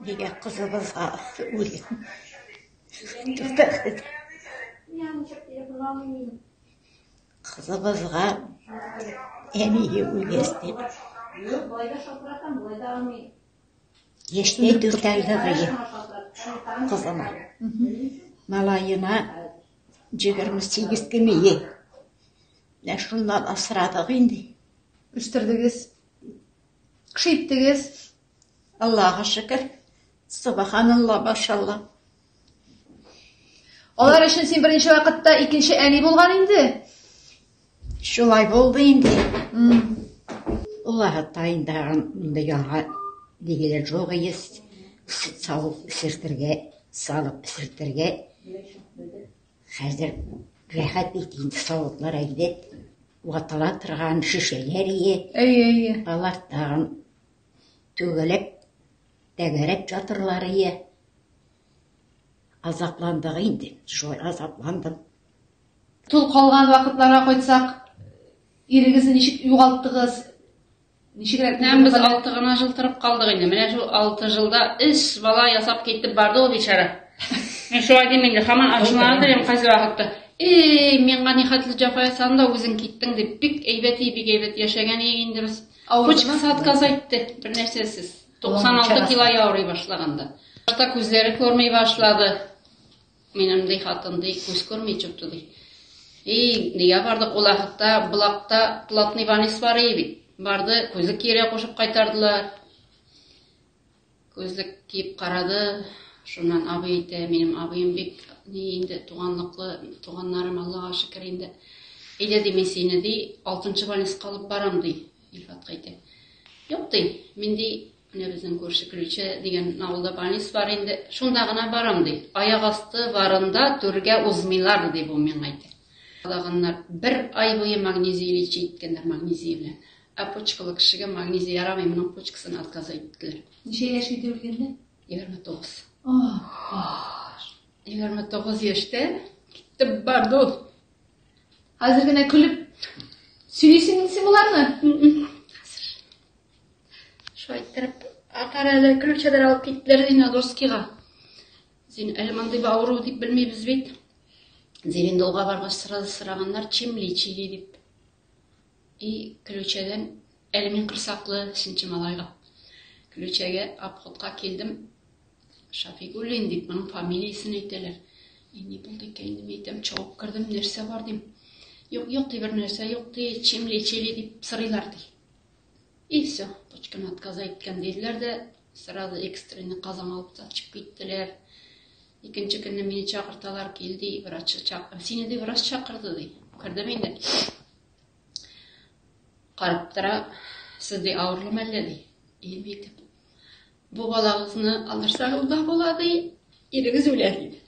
Неге қызыбызға өлетін. Қызыбызға әмейі өлесті. Еште дүртәлді ғайы қызыма. Малайына 28 кемейі. Шундан асырадық енді. Үштірдігіз, күшейттігіз. Аллаға шүкір. Субханалла, машалла. Олар үшін сен бірінші вақытта екінші әни болған енді? Шулай болды енді. Оларға тайындаған мұндайға дегелер жоқ ес. Сүт салып үсіртірге, салып үсіртірге. Қазір рәхат бейтейінді сауытлар әйдет. Уатала тұрған шүшелер ие. Алаттағын төгіліп, тәгәріп жатырлары ие. Азапландығы енді, жой азапландым. Тұл қалған вақытларға қойдсақ, ерігізі нешік ұйғалттығыз? Біз 6 ғана жыл тұрып қалдық енді. Міне şu 6 жылда 3 бала ясап кетіп барды о бейшара. Мен şu айден менде хаман ашынады дем қайсы вақытта. Мен ғани қатылы жапаясам да өзің кеттің деп бик әйбет яшаған егенді біз. Почкасы отказайтты бір нәрсесіз. 96 кило ауырай башлағанда. Башта көздері көрмей башлады. Менімдей қатындай көз көрмей жүпті дей. Неге бардық ол ақытта, бұлақта платный ванес бар ебет. Барды, көзлік кере қошып қайтардылар. Көзлік кейіп қарады. Шунан абы еті, менің абыйым бек енді туғанларым Аллаға шүкір енді. Ейле демен сені дей, 6-шы ванес қалып барам дей. Ильфат қайты. Жоқ дей, мен дей, біздің көрші Ключе деген ауылда ванес бар енді. Шунда ғана барам дей. Аяқ асты барында түрге ұзмилар дей бұл мен қайты. Қалағанлар бір ай бойы магнезия лечи еткендер магнезия білен. Почкалы кішіге магнезия ярамай, мұның почкасын отказа еттілер. Неше яшке өлгенде? 29. 29 яште кеттіп барды ол. Қазіргіне күліп сөйлесің дейсің оларны? Қазір. Şu айттырып, aqar әлі Ключедер алып кеттілер дейін Адорскиға. Зен әліманды бауру деп білмей бізбейді. Зеренді олға барғаш сұрағанлар чем лечили деп. Ключеден әлімен қырсақлы үшінші малайға. Ключеге апқұтқа келдім. Шафигулин деп, мұның фамилиясын айтелер. Не болды екенді мейтім, чауып кірдім, нәрсе бар дейм. Жоқ дей бір нәрсе, жоқ дей, чем лечили деп сырайлар дей. И все, почканы отказа еткен дейділер де, сразу экстрені қазан алып сатшып кеттілер. Екінші күні мені чақырталар келді, сені де врач чақырды дей. Кірдім енді. Қарыптыра, сізде ауырлы мәлі дей. Емейтіп. Бұл балағызыны алырсағылда болады, ерігіз өләді.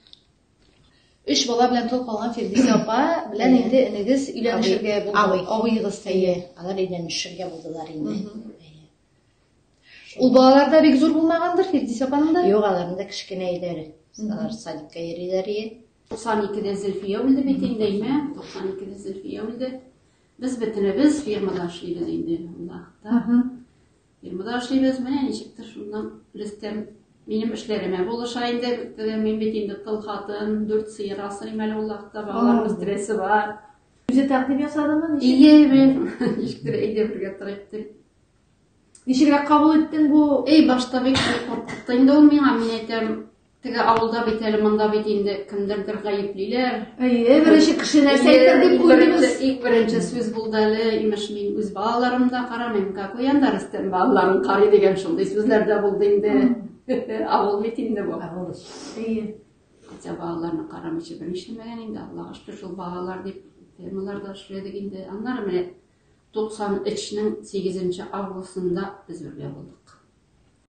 3 бала білән тұл қалған Фердисе апа, білән енді інігіз үйленішірге болды. Ауығыз тәйе. Алар үйленішірге болдылар енді. Ол балаларда бек зор болмағандыр Фердисе апаның да? Yok, alarında kışkine eylері. Alар sadikka yerілері. 92'de Zülfiye öldü betindeyme. 92'de Zülfiye öldü. Biz biz firmada işleybiz indi. Firmada işleybiz mi? Nişiktir şundan listem benim işlerime buluşayında men betinde tıl hatın, 4 sıyır asırım әлі Allah'ta bağlarımız diresi var. Yüze takdim yasadı mı? İyi ben. Nişiktir eyde birge tırıptım. Nişikler kabul ettin bu? Başta bek korkuttayında olmayın. Мен айтам, тігі ауылда бетелі, мұнда бетейінде кімдірдір ғайыплилер. Бірінші кіші нәрсе айтыр деп көрдіңіз. Ilk бірінші сөз болды әлі, имаш мен өз балаларымда қарамайм, какой яндар істен балаларым қарай деген шылдай сөзлерде болды енді. Ауыл бетейінде бұл. Хотя балаларына қарамайшы бірінші мәген енді, Аллаға шүкір жыл балалар деп, фермаларда шүредік енді. Анлар міне 93-ның 8-ші августында біз бірге болдық.